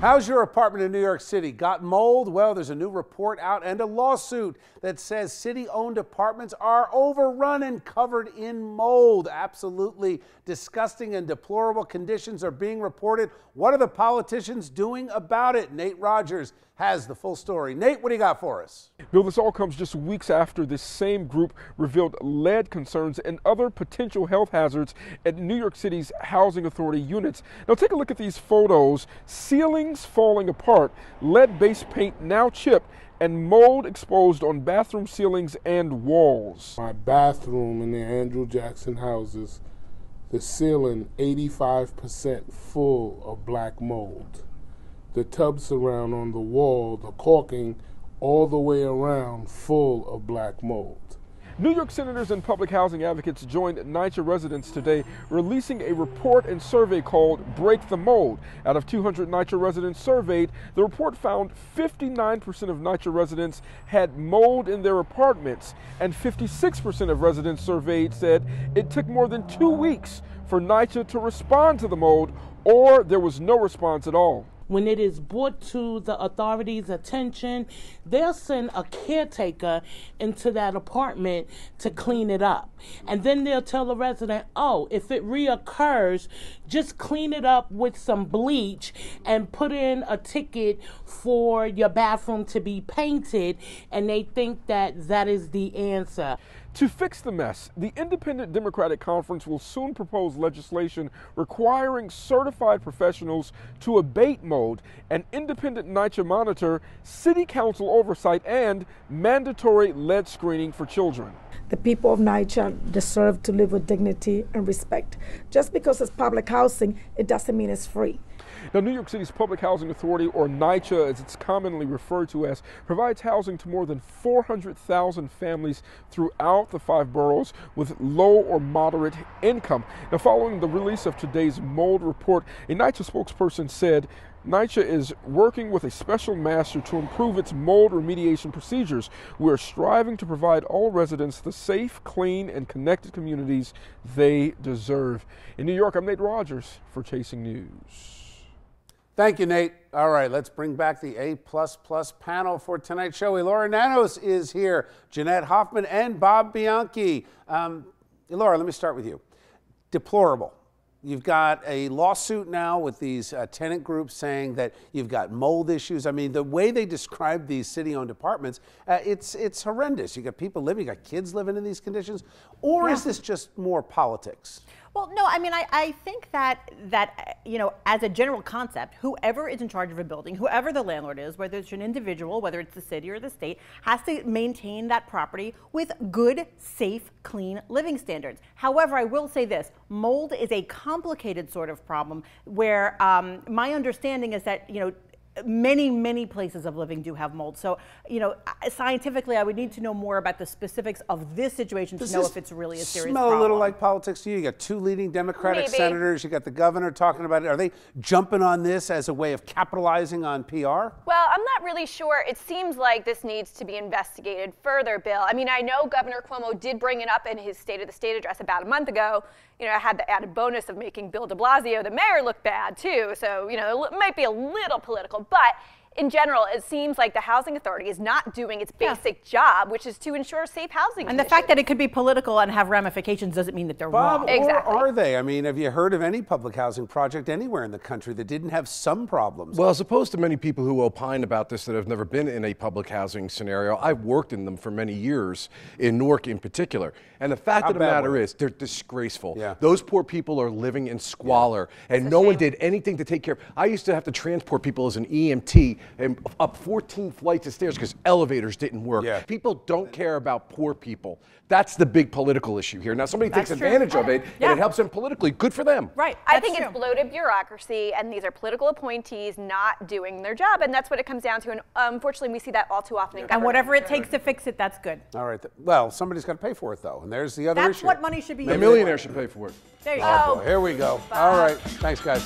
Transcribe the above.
How's your apartment in New York City? Got mold? Well, there's a new report out and a lawsuit that says city-owned apartments are overrun and covered in mold. Absolutely disgusting and deplorable conditions are being reported. What are the politicians doing about it? Nate Rogers has the full story. Nate, what do you got for us? Bill, this all comes just weeks after this same group revealed lead concerns and other potential health hazards at New York City's Housing Authority units. Now take a look at these photos. Ceilings falling apart, lead-based paint now chipped, and mold exposed on bathroom ceilings and walls. My bathroom in the Andrew Jackson houses, the ceiling 85% full of black mold. The tub surround on the wall, the caulking all the way around full of black mold. New York senators and public housing advocates joined NYCHA residents today, releasing a report and survey called Break the Mold. Out of 200 NYCHA residents surveyed, the report found 59% of NYCHA residents had mold in their apartments, and 56% of residents surveyed said it took more than 2 weeks for NYCHA to respond to the mold, or there was no response at all. When it is brought to the authorities' attention, they'll send a caretaker into that apartment to clean it up. And then they'll tell the resident, oh, if it reoccurs, just clean it up with some bleach and put in a ticket for your bathroom to be painted. And they think that that is the answer. To fix the mess, the Independent Democratic Conference will soon propose legislation requiring certified professionals to abate mold, an independent NYCHA monitor, city council oversight, and mandatory lead screening for children. The people of NYCHA deserve to live with dignity and respect. Just because it's public housing, it doesn't mean it's free. Now, New York City's Public Housing Authority, or NYCHA as it's commonly referred to as, provides housing to more than 400,000 families throughout the 5 boroughs with low or moderate income. Now, following the release of today's mold report, a NYCHA spokesperson said NYCHA is working with a special master to improve its mold remediation procedures. We are striving to provide all residents the safe, clean, and connected communities they deserve. In New York, I'm Nate Rogers for Chasing News. Thank you, Nate. All right, let's bring back the A++ panel for tonight's show. Elora Nanos is here, Jeanette Hoffman, and Bob Bianchi. Elora, let me start with you. Deplorable. You've got a lawsuit now with these tenant groups saying that you've got mold issues. I mean, the way they describe these city-owned apartments, it's horrendous. You got people living, you got kids living in these conditions. Or is this just more politics? Well, no, I mean, I think that, you know, as a general concept, whoever is in charge of a building, whoever the landlord is, whether it's an individual, whether it's the city or the state, has to maintain that property with good, safe, clean living standards. However, I will say this, mold is a complicated sort of problem where my understanding is that, you know, many places of living do have mold. So, you know, scientifically, I would need to know more about the specifics of this situation to know if it's really a serious problem. Smell a little like politics to you? You got 2 leading Democratic senators. You got the governor talking about it. Are they jumping on this as a way of capitalizing on PR? Well, I'm not really sure. It seems like this needs to be investigated further, Bill. I mean, I know Governor Cuomo did bring it up in his State of the State address about a month ago. You know, I had the added bonus of making Bill de Blasio, the mayor, look bad too. So, you know, it might be a little political, but in general, it seems like the Housing Authority is not doing its basic job, which is to ensure safe housing And the fact that it could be political and have ramifications doesn't mean that they're wrong. Exactly. Or are they? I mean, have you heard of any public housing project anywhere in the country that didn't have some problems? Well, as opposed to many people who opine about this that have never been in a public housing scenario, I've worked in them for many years, in Newark in particular. And the fact of the matter is, they're disgraceful. Yeah. Those poor people are living in squalor, and no one did anything to take care of. I used to have to transport people as an EMT and up 14 flights of stairs because elevators didn't work. Yeah. People don't care about poor people. That's the big political issue here. Now, somebody takes advantage of it, and it helps them politically. Good for them. Right. I think it's bloated bureaucracy, and these are political appointees not doing their job, and that's what it comes down to. And unfortunately, we see that all too often in government. And whatever it takes to fix it, that's good. All right. Well, somebody's got to pay for it, though, and there's the other issue. That's what money should be used The millionaire should pay for it. There you Oh, go. boy, here we go. All right. Thanks, guys.